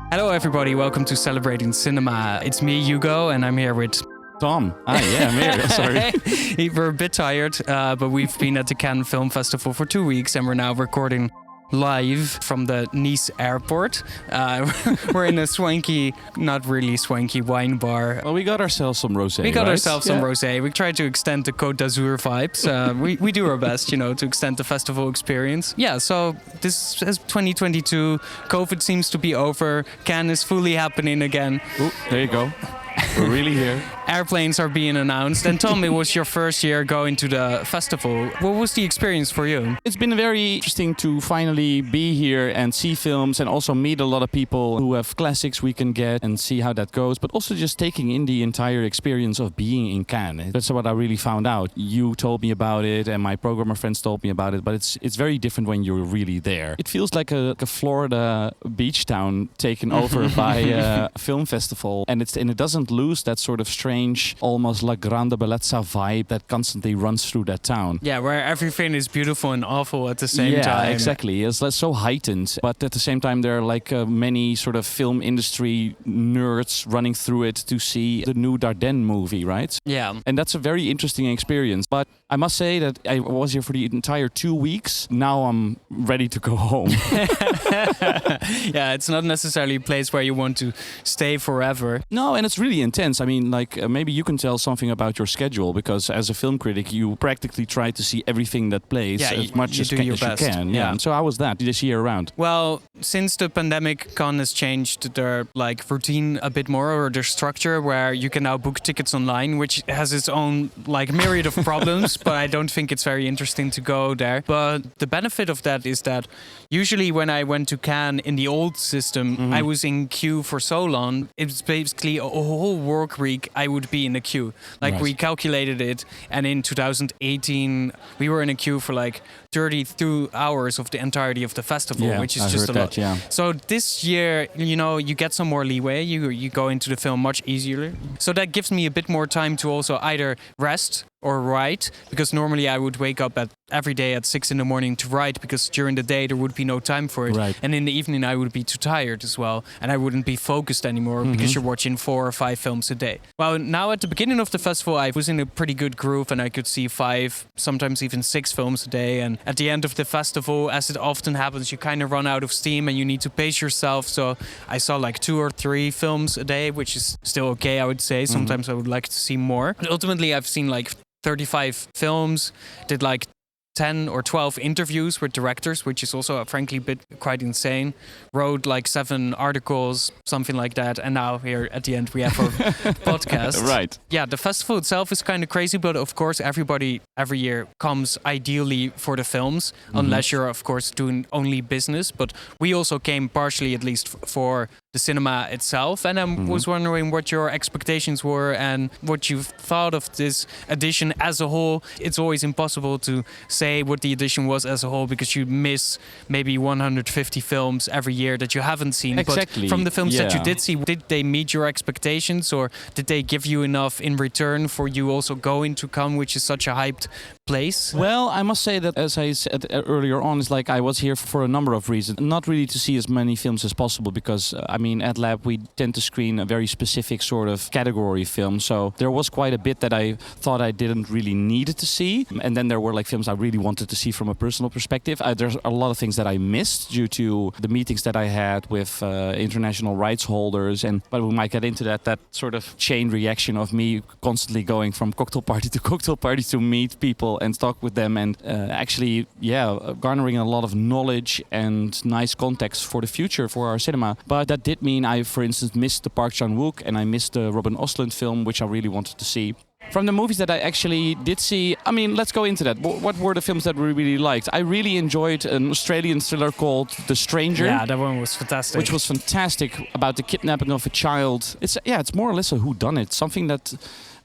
Hello, everybody. Welcome to Celebrating Cinema. It's me, Hugo, and I'm here with Tom. I'm here. Sorry. We're a bit tired, but we've been at the Cannes Film Festival for 2 weeks, and we're now recording live from the Nice airport. We're in a swanky, not really swanky wine bar. Well, we got ourselves some rosé. Some rosé. We tried to extend the Côte d'Azur vibes. We do our best, to extend the festival experience. Yeah, so this is 2022. COVID seems to be over. Cannes is fully happening again. Ooh, there you go. We're really here. Airplanes are being announced. And Tom, it was your first year going to the festival. What was the experience for you? It's been very interesting to finally be here and see films and also meet a lot of people who have classics we can get and see how that goes. But also just taking in the entire experience of being in Cannes. That's what I really found out. You told me about it and my programmer friends told me about it. But it's very different when you're really there. It feels like a Florida beach town taken over by a film festival. And it doesn't lose that sort of strange, almost La Grande Bellezza vibe that constantly runs through that town. Yeah, where everything is beautiful and awful at the same time. Yeah, exactly. It's so heightened. But at the same time, there are many sort of film industry nerds running through it to see the new Dardenne movie, right? Yeah. And that's a very interesting experience. But I must say that I was here for the entire 2 weeks. Now I'm ready to go home. Yeah, it's not necessarily a place where you want to stay forever. No, and it's really intense. I mean, maybe you can tell something about your schedule, because as a film critic, you practically try to see everything that plays as much as you can. Yeah. So how was that this year around? Well, since the pandemic, Cannes has changed their routine a bit more, or their structure, where you can now book tickets online, which has its own myriad of problems. But I don't think it's very interesting to go there. But the benefit of that is that usually when I went to Cannes in the old system, I was in queue for so long. It's basically a whole work week I would be in a queue. We calculated it, and in 2018 we were in a queue for 32 hours of the entirety of the festival, which is just a lot. So this year, you get some more leeway. You go into the film much easier. So that gives me a bit more time to also either rest or write, because normally I would wake up every day at 6 a.m. to write, because during the day there would be no time for it. Right. And in the evening I would be too tired as well, and I wouldn't be focused anymore because you're watching 4 or 5 films a day. Well, now at the beginning of the festival I was in a pretty good groove, and I could see 5, sometimes even 6 films a day. And at the end of the festival, as it often happens, you kind of run out of steam and you need to pace yourself. So I saw 2 or 3 films a day, which is still okay, I would say. Sometimes I would like to see more. But ultimately I've seen 35 films, did 10 or 12 interviews with directors, which is also frankly quite insane. Wrote 7 articles, something like that. And now here at the end we have our podcast. Right. Yeah, the festival itself is kind of crazy, but of course everybody every year comes ideally for the films, unless you're of course doing only business. But we also came partially, at least, for the cinema itself. And I was wondering what your expectations were and what you thought of this edition as a whole. It's always impossible to say what the edition was as a whole, because you miss maybe 150 films every year that you haven't seen. Exactly. But from the films that you did see, did they meet your expectations, or did they give you enough in return for you also going to Cannes, which is such a hyped place? Well, I must say that, as I said earlier on, it's I was here for a number of reasons. Not really to see as many films as possible, because at Lab we tend to screen a very specific sort of category film. So there was quite a bit that I thought I didn't really need to see. And then there were films I really wanted to see from a personal perspective. There's a lot of things that I missed due to the meetings that I had with international rights holders. But we might get into that sort of chain reaction of me constantly going from cocktail party to meet people and talk with them, and garnering a lot of knowledge and nice context for the future for our cinema. But that did mean I, for instance, missed the Park Chan-wook, and I missed the Robin Ostlund film, which I really wanted to see. From the movies that I actually did see, let's go into that. What were the films that we really liked? I really enjoyed an Australian thriller called The Stranger. Yeah, that one was fantastic. Which was fantastic, about the kidnapping of a child. It's more or less a whodunit, something that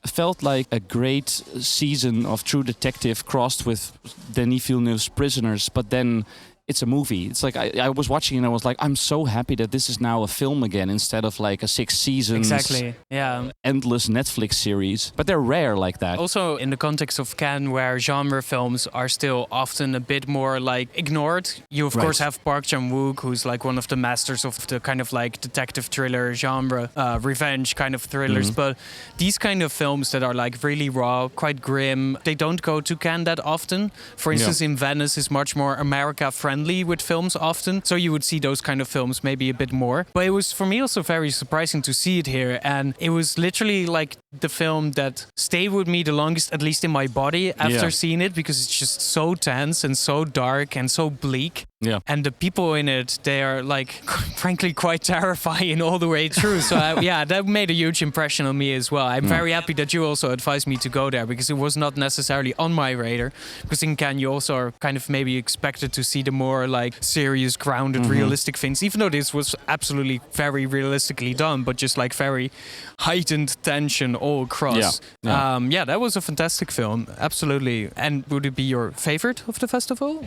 felt like a great season of True Detective crossed with Denis Villeneuve's Prisoners, but then it's a movie. It's like I was watching and I was like, I'm so happy that this is now a film again instead of like a 6 seasons, Exactly. Yeah. endless Netflix series. But they're rare like that. Also, in the context of Cannes, where genre films are still often a bit more like ignored, you of course have Park Chan-wook, who's like one of the masters of the kind of like detective thriller genre, revenge kind of thrillers. But these kind of films that are like really raw, quite grim, they don't go to Cannes that often. For instance, in Venice is much more America-friendly with films often, so you would see those kind of films maybe a bit more. But it was for me also very surprising to see it here, and it was literally like the film that stayed with me the longest, at least in my body, after seeing it, because it's just so tense and so dark and so bleak. Yeah. And the people in it, they are like, frankly, quite terrifying all the way through. So that made a huge impression on me as well. I'm very happy that you also advised me to go there, because it was not necessarily on my radar. Because in Cannes, you also are kind of maybe expected to see the more like serious, grounded, realistic things, even though this was absolutely very realistically done, but just like very heightened tension all across. That was a fantastic film, absolutely. And would it be your favorite of the festival?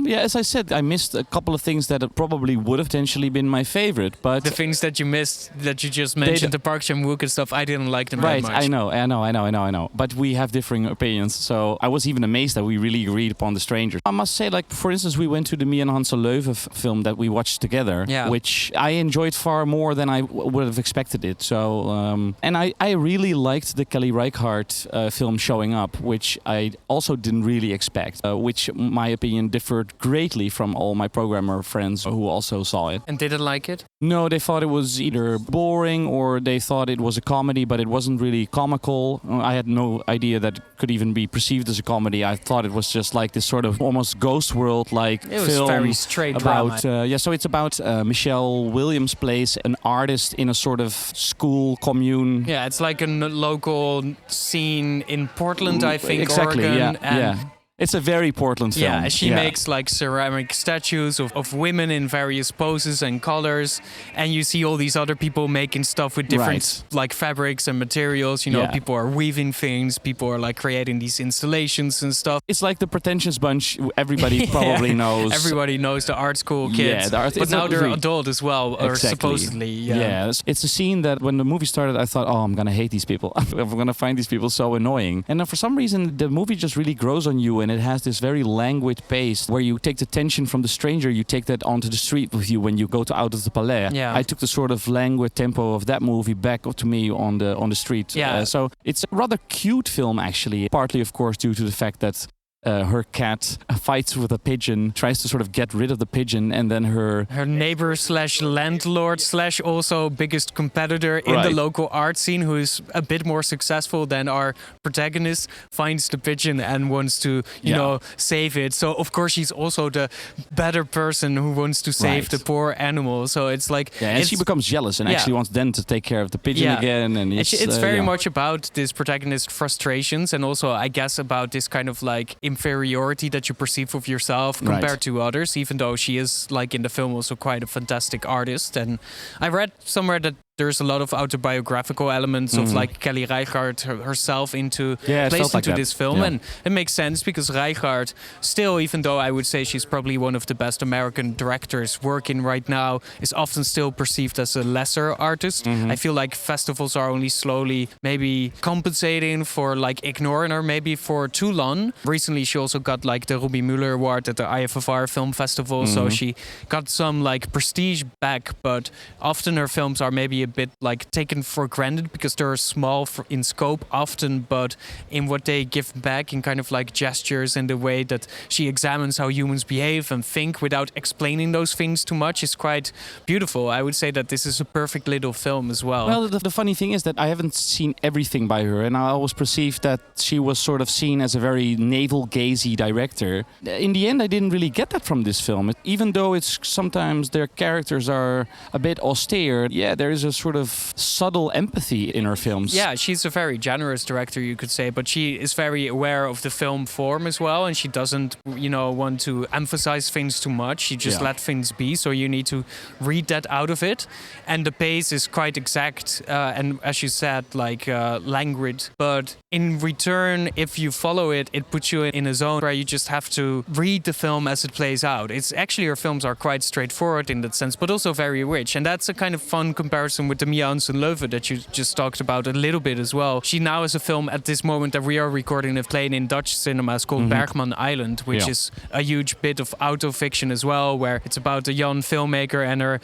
As I said, I missed a couple of things that probably would have potentially been my favorite. But the things that you missed, that you just mentioned, the Park Chan-wook and stuff, I didn't like them very much. I know. But we have differing opinions. So I was even amazed that we really agreed upon The Stranger. I must say, like, for instance, we went to the Mia and Hansel Leuven film that we watched together, which I enjoyed far more than I would have expected it. So, and I really liked the Kelly Reichardt film Showing Up, which I also didn't really expect, which, in my opinion, differed greatly from all my programmer friends who also saw it. And didn't like it? No, they thought it was either boring or they thought it was a comedy, but it wasn't really comical. I had no idea that it could even be perceived as a comedy. I thought it was just like this sort of almost Ghost World-like film. It was very straight about, drama. so it's about Michelle Williams plays an artist in a sort of school commune. Yeah, it's like a local scene in Portland, I think, exactly, Oregon. It's a very Portland film. Yeah, she makes like ceramic statues of women in various poses and colors. And you see all these other people making stuff with different like fabrics and materials. You know, people are weaving things, people are like creating these installations and stuff. It's like the Pretentious Bunch everybody probably knows. Everybody knows the art school kids. But now they're adult as well, or supposedly. Yeah. It's a scene that when the movie started, I thought, oh, I'm going to hate these people. I'm going to find these people so annoying. And then for some reason, the movie just really grows on you, and it has this very languid pace where you take the tension from The Stranger, you take that onto the street with you when you go to Out of the Palais. Yeah. I took the sort of languid tempo of that movie back to me on the street. Yeah. So it's a rather cute film, actually, partly, of course, due to the fact that her cat fights with a pigeon, tries to sort of get rid of the pigeon, and then her neighbor / landlord / also biggest competitor in the local art scene, who is a bit more successful than our protagonist, finds the pigeon and wants to, you know, save it. So of course she's also the better person who wants to save the poor animal. So it's like and she becomes jealous and actually wants then to take care of the pigeon again. And it's very much about this protagonist's frustrations, and also I guess about this kind of like inferiority that you perceive of yourself compared to others, even though she is, like in the film, also quite a fantastic artist. And I read somewhere that there's a lot of autobiographical elements of like Kelly Reichardt herself placed into this film. And it makes sense because Reichardt still, even though I would say she's probably one of the best American directors working right now, is often still perceived as a lesser artist. I feel like festivals are only slowly maybe compensating for like ignoring her maybe for too long. Recently she also got like the Ruby Mueller Award at the IFFR Film Festival, so she got some like prestige back, but often her films are maybe a bit like taken for granted because they're small in scope often, but in what they give back in kind of like gestures and the way that she examines how humans behave and think without explaining those things too much is quite beautiful. I would say that this is a perfect little film as well. Well, the funny thing is that I haven't seen everything by her, and I always perceived that she was sort of seen as a very navel-gazy director. In the end, I didn't really get that from this film. Even though it's sometimes their characters are a bit austere, there is a a sort of subtle empathy in her films. Yeah, she's a very generous director, you could say, but she is very aware of the film form as well, and she doesn't, want to emphasize things too much. She just let things be, so you need to read that out of it. And the pace is quite exact, and as you said, languid. But in return, if you follow it, it puts you in a zone where you just have to read the film as it plays out. It's actually, her films are quite straightforward in that sense, but also very rich. And that's a kind of fun comparison with the Mia Hansen-Löwe that you just talked about a little bit as well. She now has a film at this moment that we are recording and playing in Dutch cinemas called Bergman Island, which is a huge bit of auto-fiction as well, where it's about a young filmmaker and her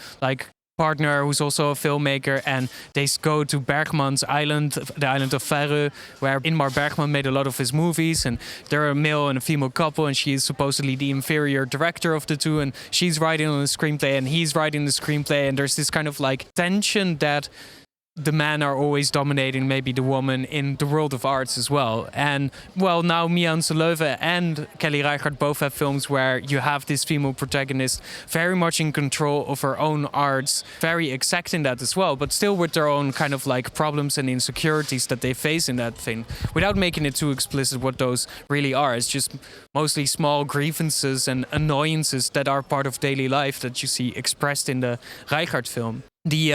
partner who's also a filmmaker, and they go to Bergman's island, the island of Färö, where Ingmar Bergman made a lot of his movies, and they're a male and a female couple, and she is supposedly the inferior director of the two, and she's writing on the screenplay and he's writing the screenplay, and there's this kind of tension that the men are always dominating maybe the woman in the world of arts as well. And now Mia Hansen-Löwe and Kelly Reichardt both have films where you have this female protagonist very much in control of her own arts, very exact in that as well, but still with their own kind of problems and insecurities that they face in that thing, without making it too explicit what those really are. It's just mostly small grievances and annoyances that are part of daily life that you see expressed in the Reichardt film. The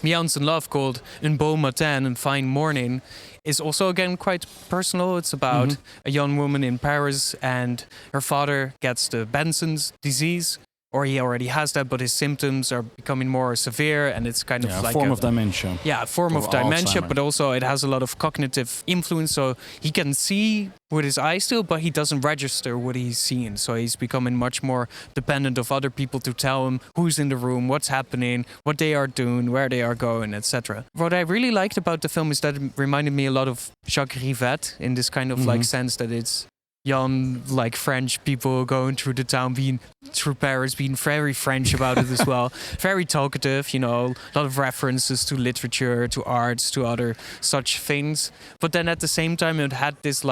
Mia Hansen-Löwe called Un beau matin, a fine morning, is also again quite personal. It's about a young woman in Paris, and her father gets the Benson's disease, or he already has that, but his symptoms are becoming more severe, and it's kind of a form of dementia. Yeah, a form of dementia, Alzheimer. but also it has a lot of cognitive influence. So he can see with his eyes still, but he doesn't register what he's seeing. So he's becoming much more dependent of other people to tell him who's in the room, what's happening, what they are doing, where they are going, etc. What I really liked about the film is that it reminded me a lot of Jacques Rivette in this kind of sense that it's young, French people going through the town, being through Paris, being very French about it as well. Very talkative, a lot of references to literature, to arts, to other such things. But then at the same time, it had this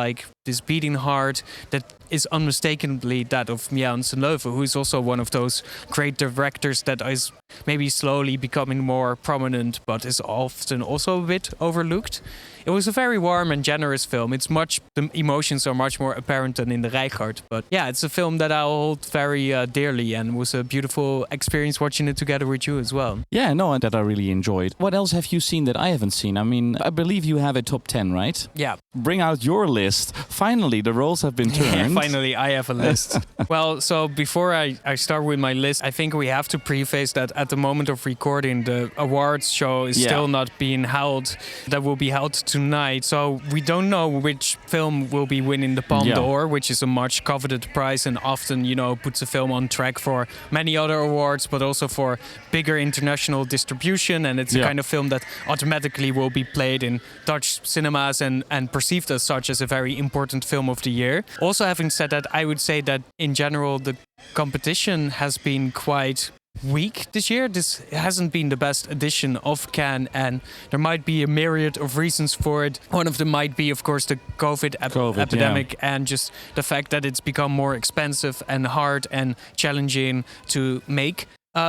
this beating heart that is unmistakably that of Mia Hansen-Löwe, who is also one of those great directors that is maybe slowly becoming more prominent, but is often also a bit overlooked. It was a very warm and generous film. The emotions are much more apparent than in the Reichardt. But yeah, it's a film that I hold very dearly, and was a beautiful experience watching it together with you as well. Yeah, no, that I really enjoyed. What else have you seen that I haven't seen? I mean, I believe you have a top 10, right? Yeah. Bring out your list. Finally, the roles have been turned. Finally, I have a list. Well, so before I start with my list, I think we have to preface that at the moment of recording, the awards show is still not being held. That will be held tonight. So we don't know which film will be winning the Palme d'Or, which is a much coveted prize and often, puts a film on track for many other awards, but also for bigger international distribution. And it's a kind of film that automatically will be played in Dutch cinemas and perceived as such as a very important film of the year. Also, having said that, I would say that in general, the competition has been quite weak this year. This hasn't been the best edition of Cannes, and there might be a myriad of reasons for it. One of them might be, of course, the COVID epidemic, and just the fact that it's become more expensive and hard and challenging to make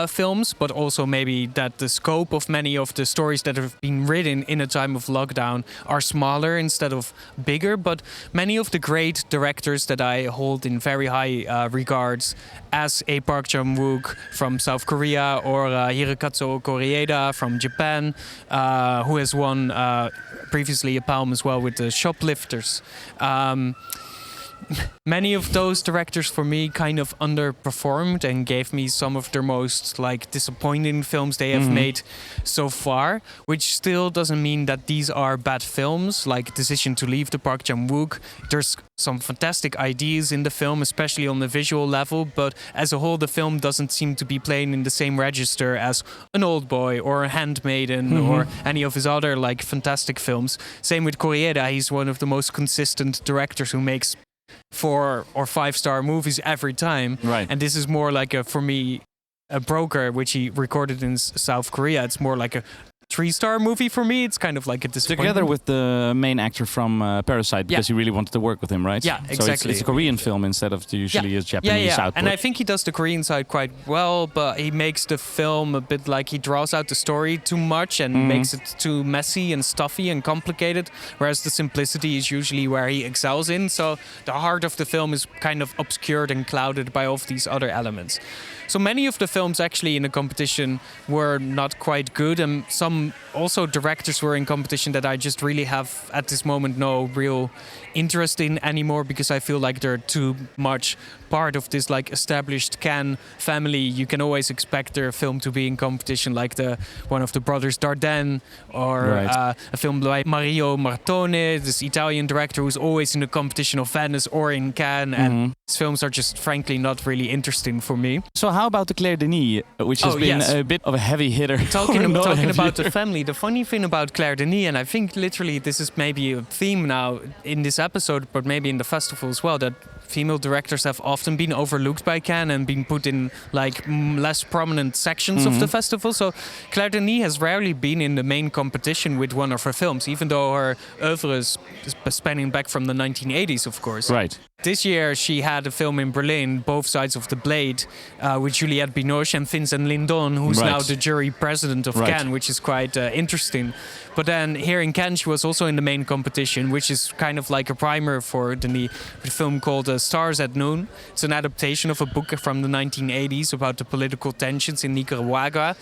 films, but also maybe that the scope of many of the stories that have been written in a time of lockdown are smaller instead of bigger. But many of the great directors that I hold in very high regards, as a Park Chan-wook from South Korea, or Hirokazu Koreeda from Japan, who has won previously a Palme as well with the Shoplifters. Many of those directors for me kind of underperformed and gave me some of their most disappointing films they have made so far, which still doesn't mean that these are bad films. Like Decision to Leave, the Park Chan-wook, there's some fantastic ideas in the film, especially on the visual level, but as a whole the film doesn't seem to be playing in the same register as An Old Boy or Handmaiden or any of his other fantastic films. Same with Koreeda, he's one of the most consistent directors who makes 4 or 5 star movies every time. Right. And this is more for me, a broker, which he recorded in South Korea. It's more like a 3-star movie for me. It's kind of like a disappointment. Together with the main actor from Parasite, because he really wanted to work with him, right? Yeah, exactly. So it's a Korean film instead of usually a Japanese output. And I think he does the Korean side quite well, but he makes the film a bit like he draws out the story too much and makes it too messy and stuffy and complicated, whereas the simplicity is usually where he excels in. So the heart of the film is kind of obscured and clouded by all of these other elements. So many of the films actually in the competition were not quite good, and some also directors were in competition that I just really have at this moment no real interest in anymore, because I feel like they're too much part of this like established Cannes family. You can always expect their film to be in competition, like one of the brothers Dardenne, or a film by Mario Martone, this Italian director who's always in the competition of Venice or in Cannes, and his films are just frankly not really interesting for me. So how about the Claire Denis, which has been a bit of a heavy hitter? Talking about the family, the funny thing about Claire Denis, and I think literally this is maybe a theme now in this episode, but maybe in the festival as well, that female directors have often been overlooked by Cannes and been put in like less prominent sections of the festival. So Claire Denis has rarely been in the main competition with one of her films, even though her oeuvre is spanning back from the 1980s, of course. Right. This year she had a film in Berlin, Both Sides of the Blade, with Juliette Binoche and Vincent Lindon, who's now the jury president of Cannes, which is quite interesting. But then here in Cannes she was also in the main competition, which is kind of like a primer for Denis, with a film called Stars at Noon. It's an adaptation of a book from the 1980s about the political tensions in Nicaragua.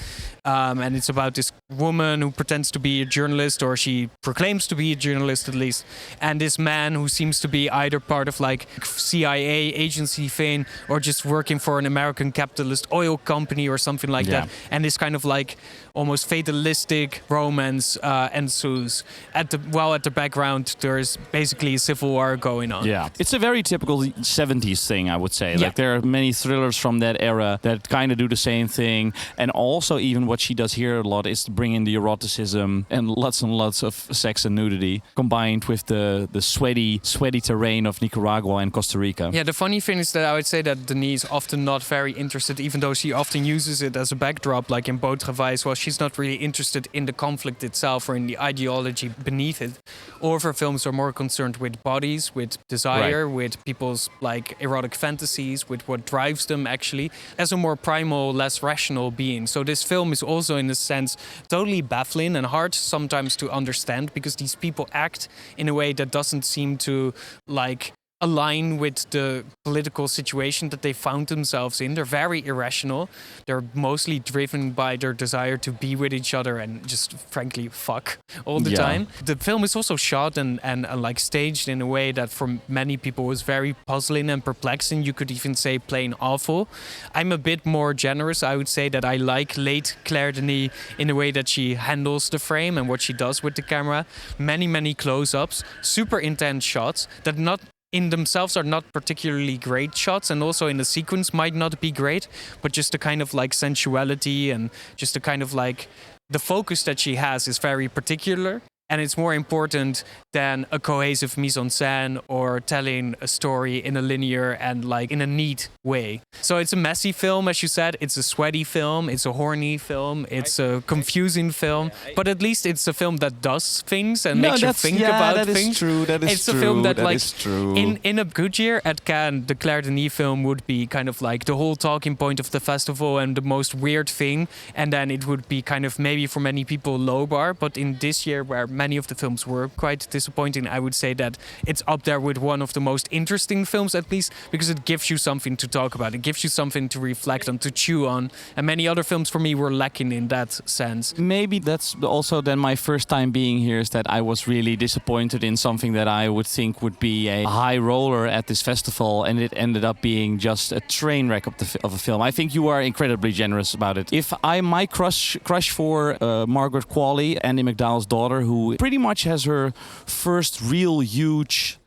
And it's about this woman who pretends to be a journalist, or she proclaims to be a journalist at least, and this man who seems to be either part of like CIA agency thing or just working for an American capitalist oil company or something like that. And this kind of like almost fatalistic romance ensues. At the background there's basically a civil war going on. Yeah, it's a very typical 70s thing, I would say. Like there are many thrillers from that era that kind of do the same thing, and also even what she does here a lot is to bring in the eroticism and lots of sex and nudity combined with the sweaty terrain of Nicaragua and Costa Rica. Yeah, the funny thing is that I would say that Denis is often not very interested, even though she often uses it as a backdrop, like in Beau Travail as well. She's not really interested in the conflict itself or in the ideology beneath it. All of her films are more concerned with bodies, with desire, with people's like erotic fantasies, with what drives them actually, as a more primal, less rational being. So this film is also in a sense totally baffling and hard sometimes to understand, because these people act in a way that doesn't seem to like align with the political situation that they found themselves in. They're very irrational. They're mostly driven by their desire to be with each other and just frankly fuck all the time. The film is also shot and like staged in a way that for many people was very puzzling and perplexing. You could even say plain awful. I'm a bit more generous. I would say that I like late Claire Denis in a way that she handles the frame and what she does with the camera. Many close-ups, super intense shots that not in themselves are not particularly great shots, and also in the sequence might not be great, but just the kind of like sensuality and just the kind of like the focus that she has is very particular. And it's more important than a cohesive mise-en-scène or telling a story in a linear and like in a neat way. So it's a messy film, as you said. It's a sweaty film. It's a horny film. It's a confusing film. But at least it's a film that does things and makes you think about things. True. That is it's true. A film that like is true. In a good year at Cannes, the Claire Denis film would be kind of like the whole talking point of the festival and the most weird thing. And then it would be kind of maybe for many people low bar. But in this year where many of the films were quite disappointing, I would say that it's up there with one of the most interesting films, at least because it gives you something to talk about. It gives you something to reflect on, to chew on. And many other films for me were lacking in that sense. Maybe that's also then my first time being here, is that I was really disappointed in something that I would think would be a high roller at this festival, and it ended up being just a train wreck of a film. I think you are incredibly generous about it. If my crush for Margaret Qualley, Andy McDowell's daughter, who pretty much has her first real huge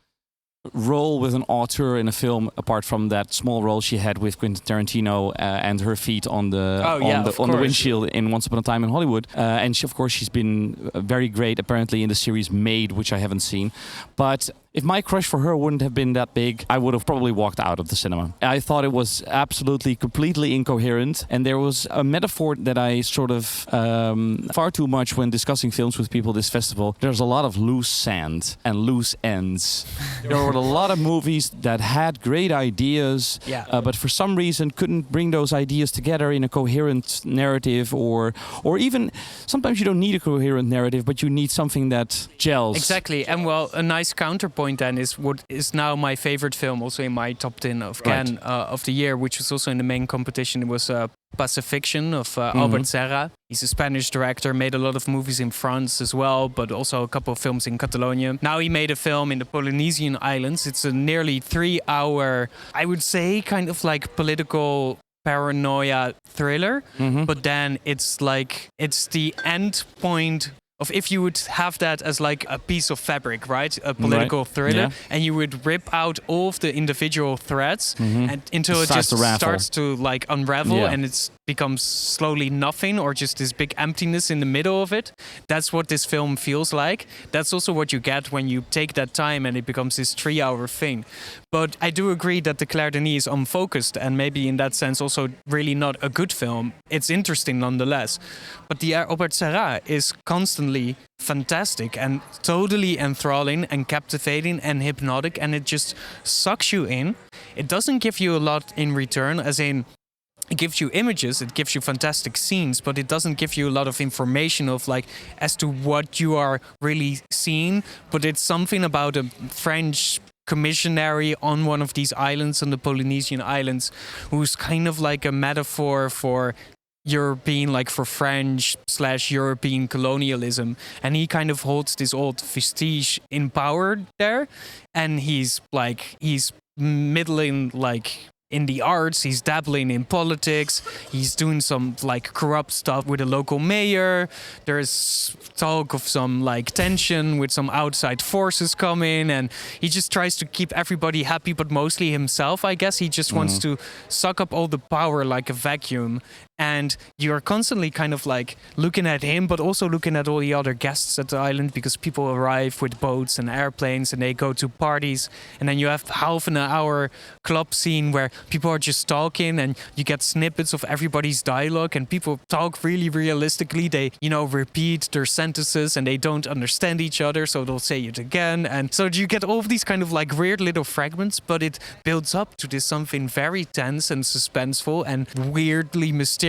role with an auteur in a film, apart from that small role she had with Quentin Tarantino and her feet on the windshield in Once Upon a Time in Hollywood. And she's been very great apparently in the series Maid, which I haven't seen. But If my crush for her wouldn't have been that big, I would have probably walked out of the cinema. I thought it was absolutely, completely incoherent. And there was a metaphor that I sort of far too much when discussing films with people this festival. There's a lot of loose sand and loose ends. There were a lot of movies that had great ideas, but for some reason couldn't bring those ideas together in a coherent narrative, or even sometimes you don't need a coherent narrative, but you need something that gels. Exactly. And well, a nice counterpoint then is what is now my favorite film, also in my top 10 of Cannes of the year, which was also in the main competition. It was Pacifiction of Albert Serra. He's a Spanish director, made a lot of movies in France as well, but also a couple of films in Catalonia. Now he made a film in the Polynesian islands. It's a nearly 3-hour, I would say, kind of like political paranoia thriller, but then it's the end point of if you would have that as like a piece of fabric, right? A political thriller, and you would rip out all of the individual threads and until it just starts to like unravel and it becomes slowly nothing, or just this big emptiness in the middle of it. That's what this film feels like. That's also what you get when you take that time and it becomes this 3-hour thing. But I do agree that the Claire Denis is unfocused and maybe in that sense also really not a good film. It's interesting nonetheless. But the Albert Serra is constantly fantastic and totally enthralling and captivating and hypnotic, and it just sucks you in. It doesn't give you a lot in return, as in it gives you images, it gives you fantastic scenes, but it doesn't give you a lot of information of like as to what you are really seeing. But it's something about a French commissionary on one of these islands, on the Polynesian islands, who's kind of like a metaphor for European, like for French/European colonialism, and he kind of holds this old vestige in power there, and he's middling like in the arts, he's dabbling in politics, he's doing some like corrupt stuff with a local mayor. There's talk of some like tension with some outside forces coming, and he just tries to keep everybody happy, but mostly himself, I guess. He just wants to suck up all the power like a vacuum. And you're constantly kind of like looking at him, but also looking at all the other guests at the island, because people arrive with boats and airplanes and they go to parties. And then you have half an hour club scene where people are just talking and you get snippets of everybody's dialogue, and people talk really realistically. They, repeat their sentences and they don't understand each other, so they'll say it again. And so you get all of these kind of like weird little fragments, but it builds up to this something very tense and suspenseful and weirdly mysterious.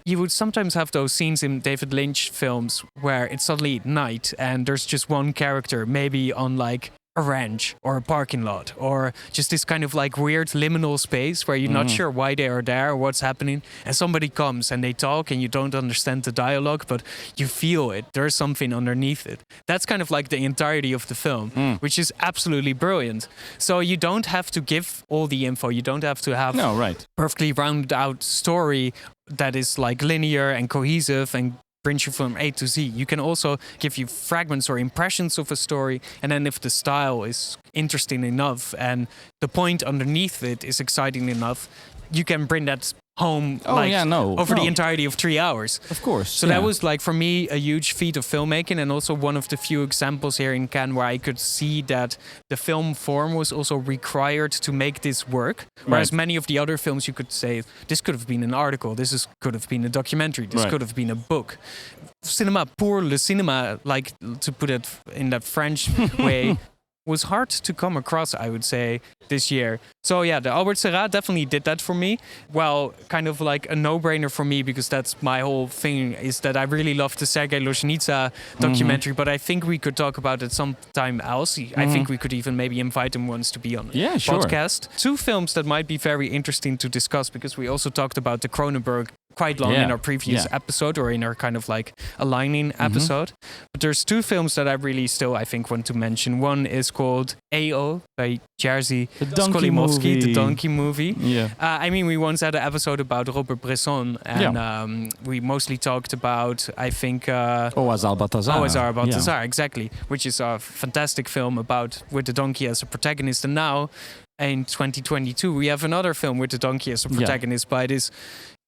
You would sometimes have those scenes in David Lynch films where it's suddenly night and there's just one character, maybe on like a ranch or a parking lot, or just this kind of like weird liminal space where you're not sure why they are there or what's happening, and somebody comes and they talk and you don't understand the dialogue, but you feel it. There's something underneath it. That's kind of like the entirety of the film, which is absolutely brilliant. So you don't have to give all the info. You don't have to have perfectly rounded out story that is like linear and cohesive and brings you from A to Z. You can also give you fragments or impressions of a story, and then if the style is interesting enough and the point underneath it is exciting enough, you can bring that home over the entirety of 3 hours. Of course. So that was like for me a huge feat of filmmaking, and also one of the few examples here in Cannes where I could see that the film form was also required to make this work. Whereas many of the other films you could say this could have been an article, could have been a documentary, this could have been a book. Cinema pour le cinéma, like to put it in that French way, was hard to come across, I would say, this year. So yeah, the Albert Serra definitely did that for me. Well, kind of like a no-brainer for me, because that's my whole thing, is that I really love the Sergei Lozhenitsyn documentary, but I think we could talk about it sometime else. I think we could even maybe invite him once to be on the podcast. Two films that might be very interesting to discuss, because we also talked about the Cronenberg quite long in our previous episode, or in our kind of like aligning episode. But there's two films that I really still, I think, want to mention. One is called A.O. by Jerzy Skolimowski, the Donkey Movie. I mean, we once had an episode about Robert Bresson, and we mostly talked about, I think... Au hasard Balthazar. Exactly. Which is a fantastic film with the donkey as a protagonist. And now, in 2022, we have another film with the donkey as a protagonist by this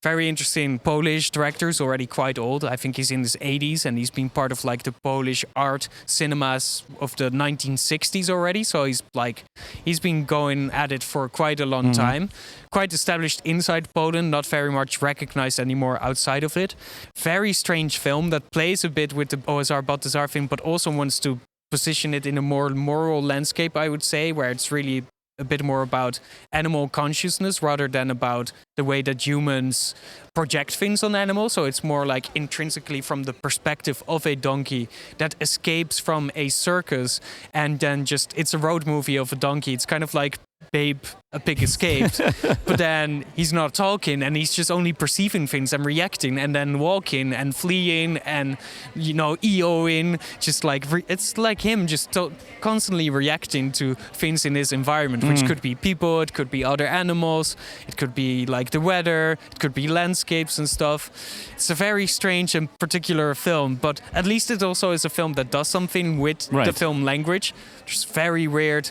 very interesting Polish director who's already quite old. I think he's in his 80s, and he's been part of like the Polish art cinemas of the 1960s already. So he's been going at it for quite a long time. Quite established inside Poland, not very much recognized anymore outside of it. Very strange film that plays a bit with the OSR Balthazar film, but also wants to position it in a more moral landscape, I would say, where it's really a bit more about animal consciousness rather than about the way that humans project things on animals. So it's more like intrinsically from the perspective of a donkey that escapes from a circus, and then it's a road movie of a donkey. It's kind of like Babe, a pig escaped, but then he's not talking and he's just only perceiving things and reacting and then walking and fleeing and, EOing, just like, it's like him just constantly reacting to things in his environment, which could be people, it could be other animals, it could be like the weather, it could be landscapes and stuff. It's a very strange and particular film, but at least it also is a film that does something with the film language, which is very weird.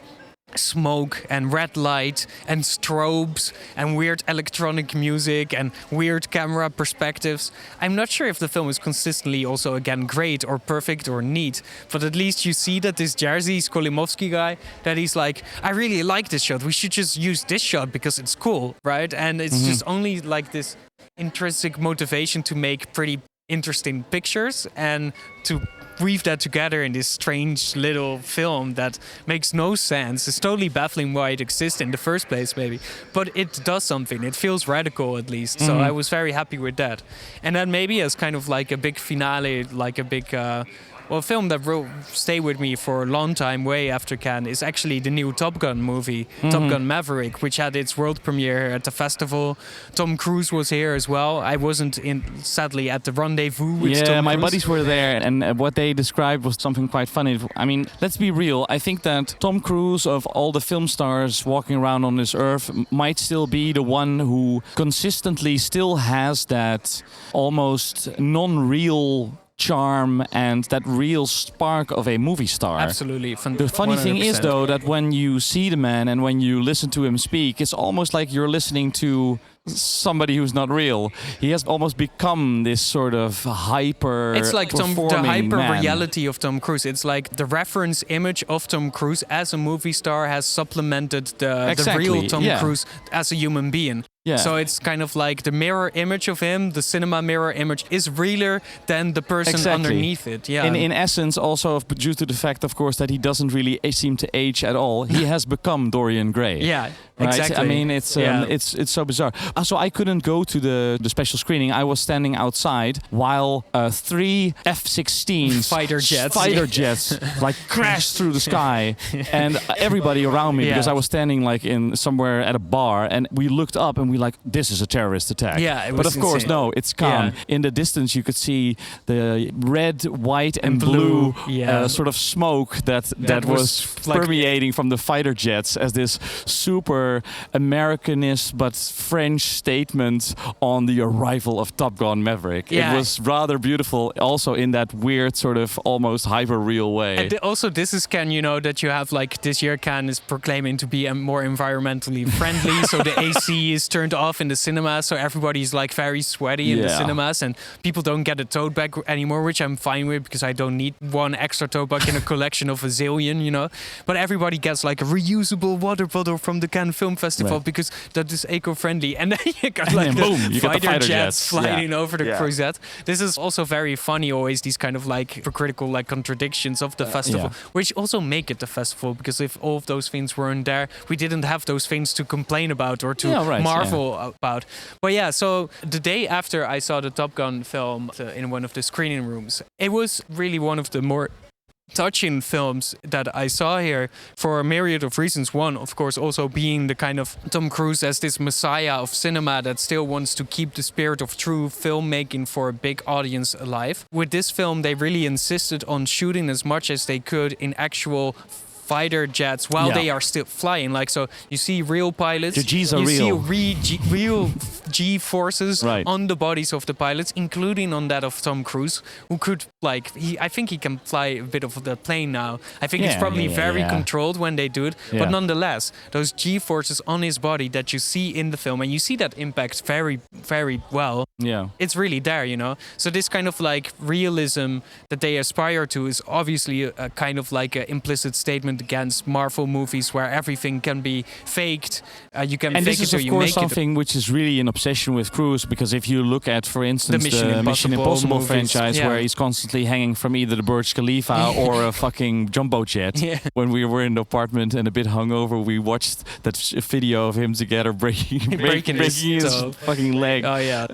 Smoke and red light and strobes and weird electronic music and weird camera perspectives. I'm not sure if the film is consistently also again great or perfect or neat, but at least you see that this Jerzy Skolimowski guy, that he's like, I really like this shot, we should just use this shot because it's cool, right? And it's just only like this intrinsic motivation to make pretty interesting pictures and to weave that together in this strange little film that makes no sense. It's totally baffling why it exists in the first place, maybe. But it does something. It feels radical, at least. So I was very happy with that. And then maybe as kind of like a big finale, like a big... a film that will stay with me for a long time, way after Cannes, is actually the new Top Gun movie, Top Gun Maverick, which had its world premiere at the festival. Tom Cruise was here as well. I wasn't sadly, at the rendezvous with Tom Cruise. My buddies were there, and what they described was something quite funny. I mean, let's be real. I think that Tom Cruise, of all the film stars walking around on this earth, might still be the one who consistently still has that almost non-real charm and that real spark of a movie star. Absolutely. The funny 100%. Thing is, though, that when you see the man and when you listen to him speak, it's almost like you're listening to somebody who's not real. He has almost become this sort of hyper. It's like the hyper man. Reality of Tom Cruise. It's like the reference image of Tom Cruise as a movie star has supplemented the real Tom Cruise as a human being. Yeah. So it's kind of like the mirror image of him, the cinema mirror image, is realer than the person underneath it. Yeah. In essence, also due to the fact, of course, that he doesn't really seem to age at all, he has become Dorian Gray. Yeah. Right? Exactly. I mean, it's so bizarre. So I couldn't go to the special screening. I was standing outside while 3 F-16s fighter jets like crashed through the sky, and everybody around me, because I was standing like in somewhere at a bar, and we looked up and we like, this is a terrorist attack. Yeah, but of course, no, it's Cannes. Yeah. In the distance, you could see the red, white, and blue sort of smoke that was permeating from the fighter jets as this super Americanist but French statement on the arrival of Top Gun Maverick. Yeah. It was rather beautiful, also in that weird sort of almost hyper-real way. And also, this is Cannes, that you have like this year Cannes is proclaiming to be more environmentally friendly, so the AC is turned off in the cinemas, so everybody's like very sweaty in the cinemas, and people don't get a tote bag anymore, which I'm fine with because I don't need one extra tote bag in a collection of a zillion, But everybody gets like a reusable water bottle from the Cannes Film Festival because that is eco-friendly, and then you got like the fighter jets flying over the Crozet. This is also very funny, always these kind of like hypocritical like contradictions of the festival, which also make it the festival, because if all of those things weren't there, we didn't have those things to complain about or to marvel about. But so the day after I saw the Top Gun film in one of the screening rooms, it was really one of the more touching films that I saw here for a myriad of reasons. One, of course, also being the kind of Tom Cruise as this messiah of cinema that still wants to keep the spirit of true filmmaking for a big audience alive. With this film, they really insisted on shooting as much as they could in actual fighter jets while they are still flying. Like, so you see real pilots, the G's are you real. see real G forces on the bodies of the pilots, including on that of Tom Cruise, who could I think he can fly a bit of the plane now. I think it's probably very controlled when they do it, but nonetheless, those G forces on his body that you see in the film, and you see that impact very, very well. Yeah, it's really there, you know. So this kind of like realism that they aspire to is obviously a kind of like an implicit statement against Marvel movies where everything can be faked. You can fake it or you make it. And this is, of course, something which is really an obsession with Cruise, because if you look at, for instance, the Mission Impossible franchise, where he's constantly hanging from either the Burj Khalifa or a fucking jumbo jet. Yeah. When we were in the apartment and a bit hungover, we watched that video of him together breaking his fucking leg. Oh yeah.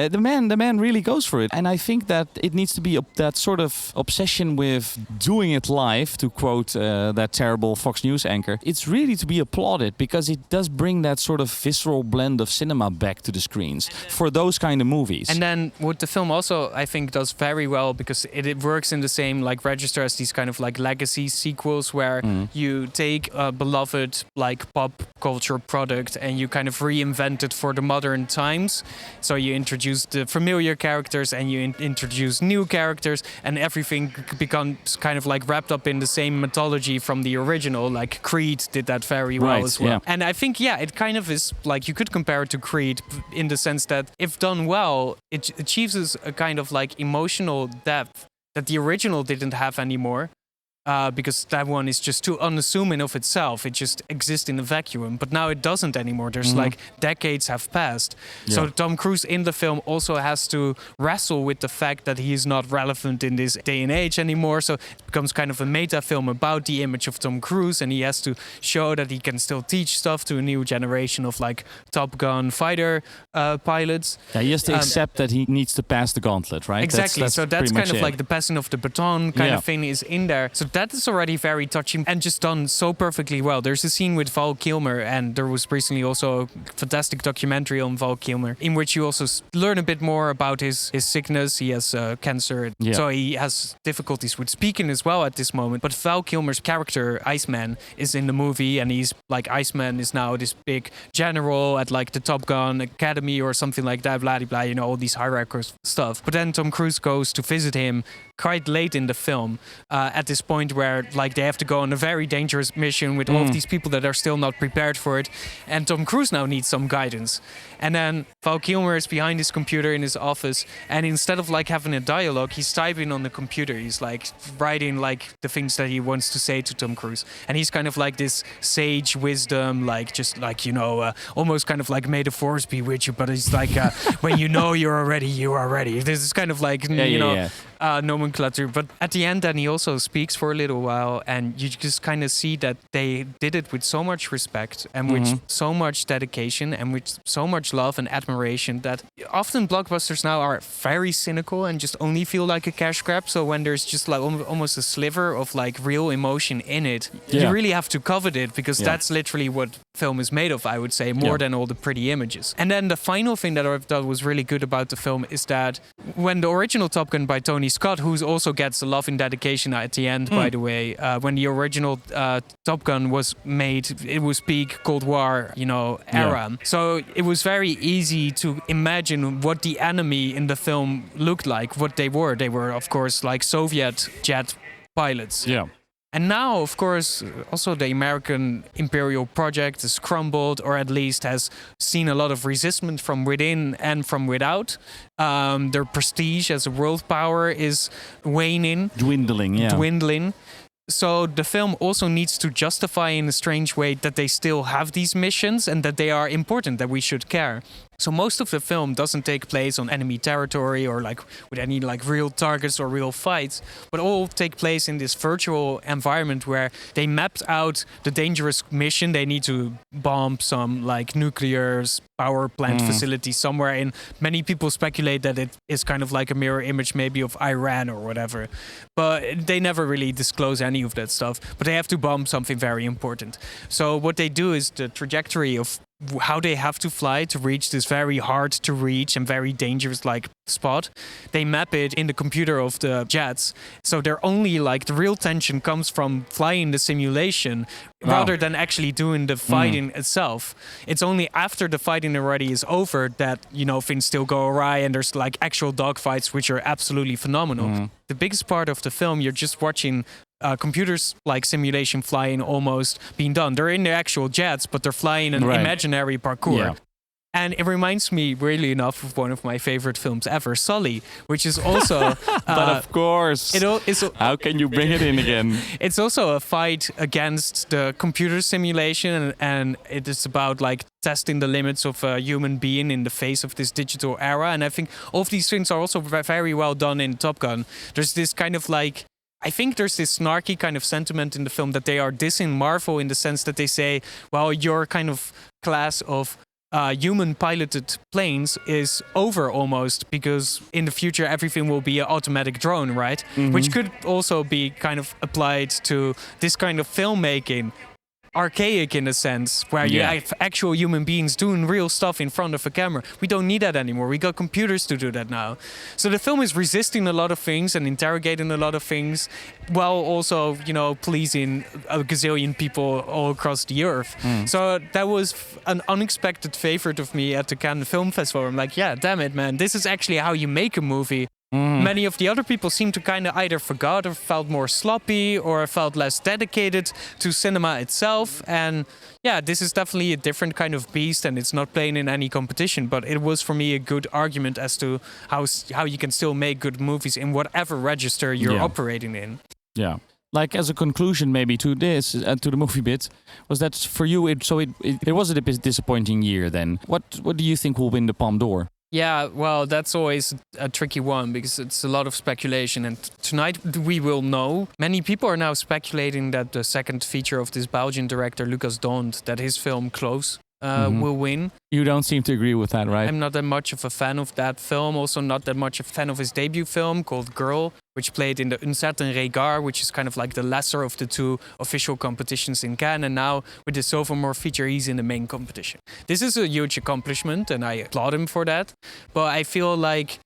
The man really goes for it, and I think that it needs to be that sort of obsession with doing it live, to quote that terrible Fox News anchor. It's really to be applauded, because it does bring that sort of visceral blend of cinema back to the screens for those kind of movies. And then what the film also, I think, does very well, because it works in the same like register as these kind of like legacy sequels, where you take a beloved like pop culture product and you kind of reinvent it for the modern times. So you introduce the familiar characters and you introduce new characters, and everything becomes kind of like wrapped up in the same mythology from the original. Like Creed did that very well as well. Yeah. And I think, it kind of is like, you could compare it to Creed in the sense that if done well, it achieves a kind of like emotional depth that the original didn't have anymore. Because that one is just too unassuming of itself. It just exists in a vacuum. But now it doesn't anymore. There's like decades have passed. Yeah. So Tom Cruise in the film also has to wrestle with the fact that he is not relevant in this day and age anymore. So it becomes kind of a meta film about the image of Tom Cruise, and he has to show that he can still teach stuff to a new generation of like Top Gun fighter pilots. Yeah, he has to accept that he needs to pass the gauntlet, right? Exactly. So that's kind of like the passing of the baton kind of thing is in there. So that is already very touching and just done so perfectly well. There's a scene with Val Kilmer, and there was recently also a fantastic documentary on Val Kilmer, in which you also learn a bit more about his sickness. He has cancer, so he has difficulties with speaking as well at this moment. But Val Kilmer's character, Iceman, is in the movie, and he's like, Iceman is now this big general at like the Top Gun Academy or something like that, blah, blah, blah, you know, all these hierarchical stuff. But then Tom Cruise goes to visit him quite late in the film, at this point where like they have to go on a very dangerous mission with all of these people that are still not prepared for it, and Tom Cruise now needs some guidance. And then Val Kilmer is behind his computer in his office, and instead of like having a dialogue, he's typing on the computer. He's like writing like the things that he wants to say to Tom Cruise, and he's kind of like this sage wisdom, like just like, you know, almost kind of like may the force be with you, but it's like when you know you are ready. This is kind of like nomenclature. But at the end, then he also speaks for a little while, and you just kind of see that they did it with so much respect and with so much dedication and with so much love and admiration that often blockbusters now are very cynical and just only feel like a cash grab. So when there's just like almost a sliver of like real emotion in it, you really have to covet it, because that's literally what film is made of, I would say, more than all the pretty images. And then the final thing that I thought was really good about the film is that when the original Top Gun by Tony Scott, who also gets a love and dedication at the end, by the way, when the original Top Gun was made, it was peak Cold War, you know, era. So it was very easy to imagine what the enemy in the film looked like, what they were. They were, of course, like Soviet jet pilots. Yeah. And now, of course, also the American imperial project has crumbled, or at least has seen a lot of resistance from within and from without. Their prestige as a world power is waning. Dwindling. So the film also needs to justify in a strange way that they still have these missions and that they are important, that we should care. So most of the film doesn't take place on enemy territory or like with any like real targets or real fights, but all take place in this virtual environment where they mapped out the dangerous mission. They need to bomb some like nuclear power plant facility somewhere in. Many people speculate that it is kind of like a mirror image maybe of Iran or whatever, but they never really disclose any of that stuff. But they have to bomb something very important. So what they do is the trajectory of how they have to fly to reach this very hard to reach and very dangerous like spot. They map it in the computer of the jets, so they're only like the real tension comes from flying the simulation rather than actually doing the fighting itself. It's only after the fighting already is over that, you know, things still go awry and there's like actual dogfights, which are absolutely phenomenal. The biggest part of the film, you're just watching computers like simulation flying almost being done. They're in the actual jets, but they're flying an imaginary parkour. Yeah. And it reminds me, really enough, of one of my favorite films ever, Sully, which is also... but of course, how can you bring it in again? It's also a fight against the computer simulation, and it is about like testing the limits of a human being in the face of this digital era. And I think all of these things are also very well done in Top Gun. There's this kind of like... I think there's this snarky kind of sentiment in the film that they are dissing Marvel in the sense that they say, well, your kind of class of human piloted planes is over almost because in the future everything will be an automatic drone, right? Which could also be kind of applied to this kind of filmmaking. Archaic in a sense, where you have actual human beings doing real stuff in front of a camera. We don't need that anymore. We got computers to do that now. So the film is resisting a lot of things and interrogating a lot of things, while also, you know, pleasing a gazillion people all across the earth. So that was an unexpected favorite of me at the Cannes Film Festival. I'm like, yeah, damn it, man. This is actually how you make a movie. Many of the other people seem to kind of either forgot or felt more sloppy or felt less dedicated to cinema itself. And yeah, this is definitely a different kind of beast and it's not playing in any competition. But it was for me a good argument as to how you can still make good movies in whatever register you're operating in. Yeah. Like as a conclusion maybe to this, to the movie bit, was that for you, it was a bit disappointing year then. What do you think will win the Palme d'Or? Yeah, well, that's always a tricky one because it's a lot of speculation. And tonight we will know. Many people are now speculating that the second feature of this Belgian director, Lucas Dont, that his film Close will win. You don't seem to agree with that, right? I'm not that much of a fan of that film. Also not that much a fan of his debut film called Girl, which played in the Un Certain Regard, which is kind of like the lesser of the two official competitions in Cannes. And now with the Sophomore feature, he's in the main competition. This is a huge accomplishment and I applaud him for that. But I feel like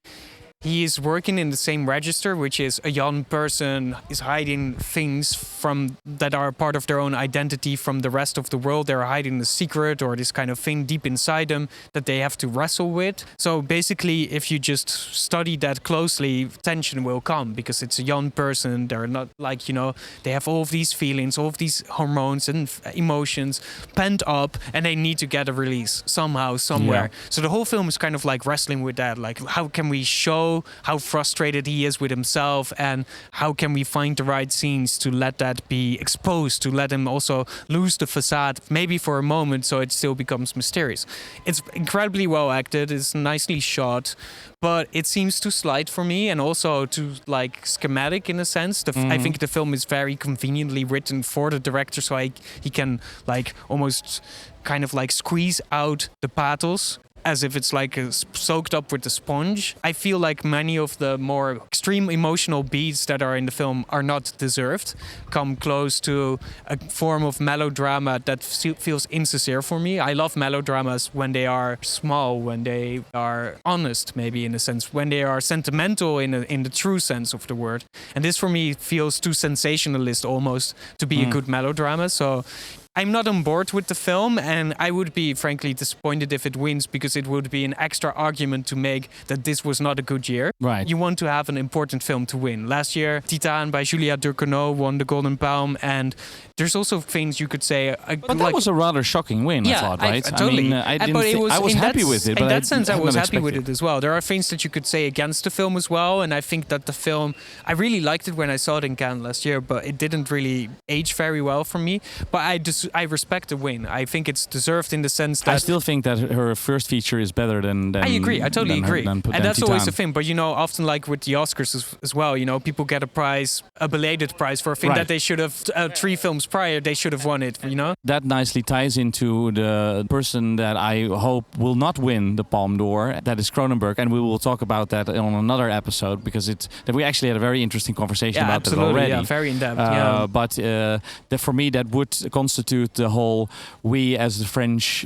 he is working in the same register, which is a young person is hiding things from that are part of their own identity from the rest of the world. They're hiding a secret or this kind of thing deep inside them that they have to wrestle with. So basically, if you just study that closely, tension will come because it's a young person. They're not like, you know, they have all of these feelings, all of these hormones and emotions pent up and they need to get a release somehow, somewhere. Yeah. So the whole film is kind of like wrestling with that. Like, how can we show how frustrated he is with himself and how can we find the right scenes to let that be exposed, to let him also lose the facade maybe for a moment so it still becomes mysterious. It's incredibly well acted, it's nicely shot, but it seems too slight for me and also too like schematic in a sense. I think the film is very conveniently written for the director so he can like almost kind of like squeeze out the pathos as if it's like soaked up with a sponge. I feel like many of the more extreme emotional beats that are in the film are not deserved, come close to a form of melodrama that feels insincere for me. I love melodramas when they are small, when they are honest, maybe in a sense, when they are sentimental in the true sense of the word. And this for me feels too sensationalist almost to be a good melodrama. So I'm not on board with the film, and I would be frankly disappointed if it wins because it would be an extra argument to make that this was not a good year. Right. You want to have an important film to win. Last year, Titan by Julia Ducournau won the Golden Palm, and there's also things you could say. But that was a rather shocking win, I thought, right? Totally. I was happy with it. In that sense, I was happy with it as well. There are things that you could say against the film as well, and I think that the film, I really liked it when I saw it in Cannes last year, but it didn't really age very well for me. But I respect the win. I think it's deserved in the sense that... I still think that her first feature is better than I agree. I totally agree. And that's always the thing. But, you know, often like with the Oscars as well, you know, people get a prize, a belated prize for a thing that they should have, 3 films prior, they should have won it, you know? That nicely ties into the person that I hope will not win the Palme d'Or. That is Cronenberg. And we will talk about that on another episode because we actually had a very interesting conversation about that already. Yeah, very in-depth. But for me, that would constitute understood the whole, we as the French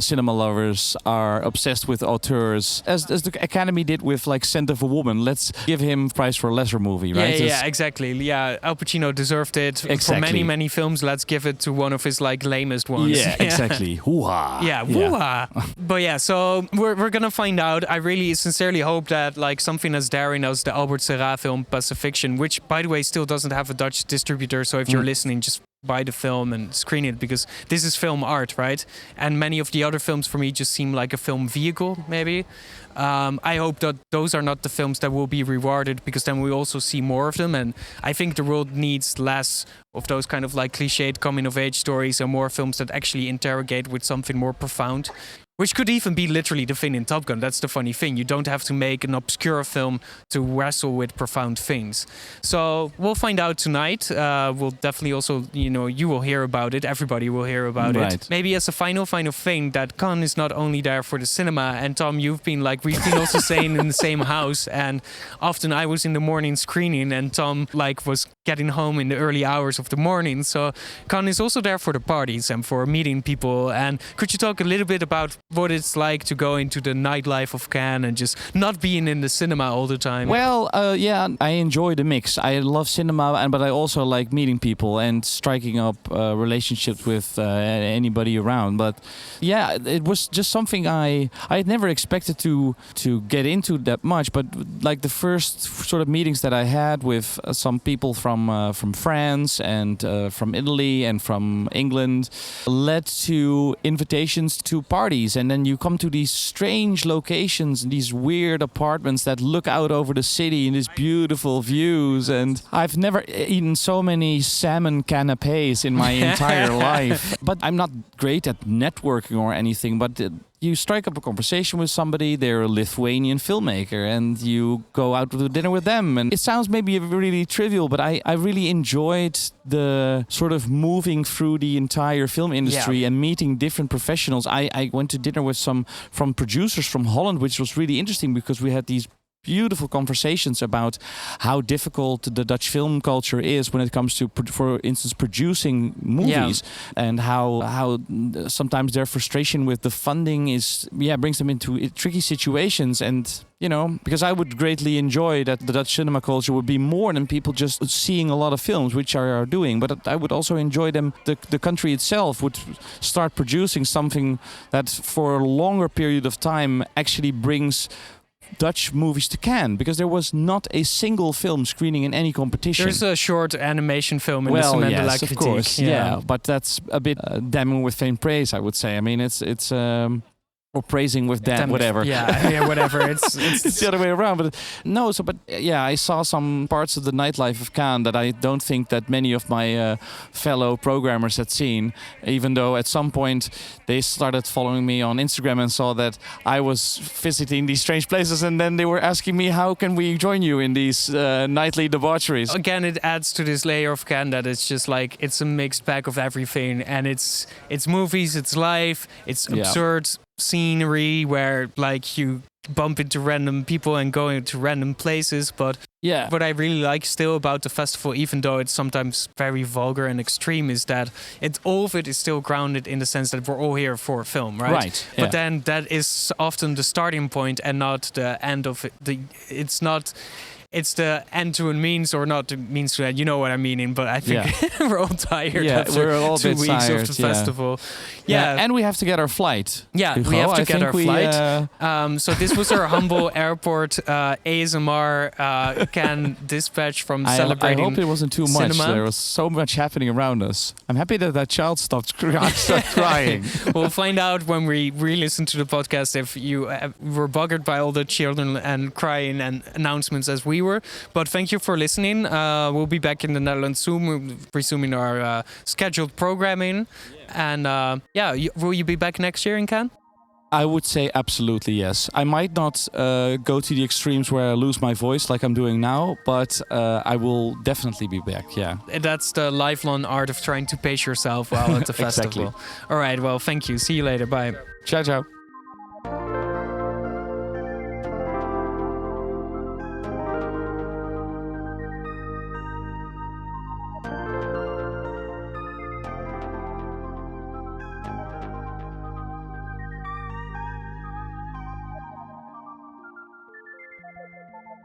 cinema lovers are obsessed with auteurs, as the Academy did with like Scent of a Woman. Let's give him prize for a lesser movie, right? Yeah, exactly. Yeah, Al Pacino deserved it for many films. Let's give it to one of his like lamest ones. Yeah, exactly. Hoo-ha. Yeah, woo-ha. But yeah, so we're gonna find out. I really sincerely hope that like something as daring as the Albert Serra film Pacifiction, which by the way still doesn't have a Dutch distributor, so if you're listening, just buy the film and screen it, because this is film art, right? And many of the other films for me just seem like a film vehicle, maybe. I hope that those are not the films that will be rewarded, because then we also see more of them. And I think the world needs less of those kind of like cliched coming of age stories and more films that actually interrogate with something more profound. Which could even be literally the thing in Top Gun. That's the funny thing. You don't have to make an obscure film to wrestle with profound things. So we'll find out tonight. We'll definitely also, you will hear about it. Everybody will hear about it. Maybe as a final thing, that Cannes is not only there for the cinema. And Tom, we've been also saying in the same house. And often I was in the morning screening and Tom was getting home in the early hours of the morning. So Cannes is also there for the parties and for meeting people. And could you talk a little bit about what it's like to go into the nightlife of Cannes and just not being in the cinema all the time? Well, yeah, I enjoy the mix. I love cinema, but I also like meeting people and striking up relationships with anybody around. But yeah, it was just something I had never expected to get into that much. But like the first sort of meetings that I had with some people from France and from Italy and from England led to invitations to parties. And then you come to these strange locations, these weird apartments that look out over the city in these beautiful views. And I've never eaten so many salmon canapes in my entire life. But I'm not great at networking or anything, but you strike up a conversation with somebody, they're a Lithuanian filmmaker, and you go out to dinner with them. And it sounds maybe really trivial, but I really enjoyed the sort of moving through the entire film industry and meeting different professionals. I went to dinner with some from producers from Holland, which was really interesting because we had these beautiful conversations about how difficult the Dutch film culture is when it comes to, for instance, producing movies, and how sometimes their frustration with the funding brings them into tricky situations. And because I would greatly enjoy that the Dutch cinema culture would be more than people just seeing a lot of films, which are doing. But I would also enjoy the country itself would start producing something that for a longer period of time actually brings Dutch movies to Cannes, because there was not a single film screening in any competition. There's a short animation film in the Mandela Critique. Of course, yeah, but that's a bit damning with faint praise, I would say. I mean, it's or praising with that, whatever. Yeah, whatever. It's it's the other way around. But no, I saw some parts of the nightlife of Cannes that I don't think that many of my fellow programmers had seen, even though at some point they started following me on Instagram and saw that I was visiting these strange places, and then they were asking me, how can we join you in these nightly debaucheries? Again, it adds to this layer of Cannes that it's just like, it's a mixed bag of everything, and it's movies, it's life, it's absurd scenery where you bump into random people and go into random places. But what I really like still about the festival, even though it's sometimes very vulgar and extreme, is that all of it is still grounded in the sense that we're all here for a film, right? Right. But then that is often the starting point and not the end of it. It's the end to a means, or not the means to that. You know what I'm meaning, but I think we're all tired after we're all 2 weeks tired, of the festival. Yeah, and we have to get our flight. Yeah, Hugo, we have to I get our think flight. So this was our humble airport ASMR Cannes dispatch from celebrating. I hope it wasn't too much. Cinema. There was so much happening around us. I'm happy that child stopped crying. We'll find out when we re-listen to the podcast if you were buggered by all the children and crying and announcements as we were. But thank you for listening. We'll be back in the Netherlands soon. We're resuming our scheduled programming. And will you be back next year in Cannes? I would say absolutely yes. I might not go to the extremes where I lose my voice like I'm doing now, but I will definitely be back, yeah. That's the lifelong art of trying to pace yourself while at the festival. Exactly. All right, well, thank you. See you later. Bye. Ciao, ciao.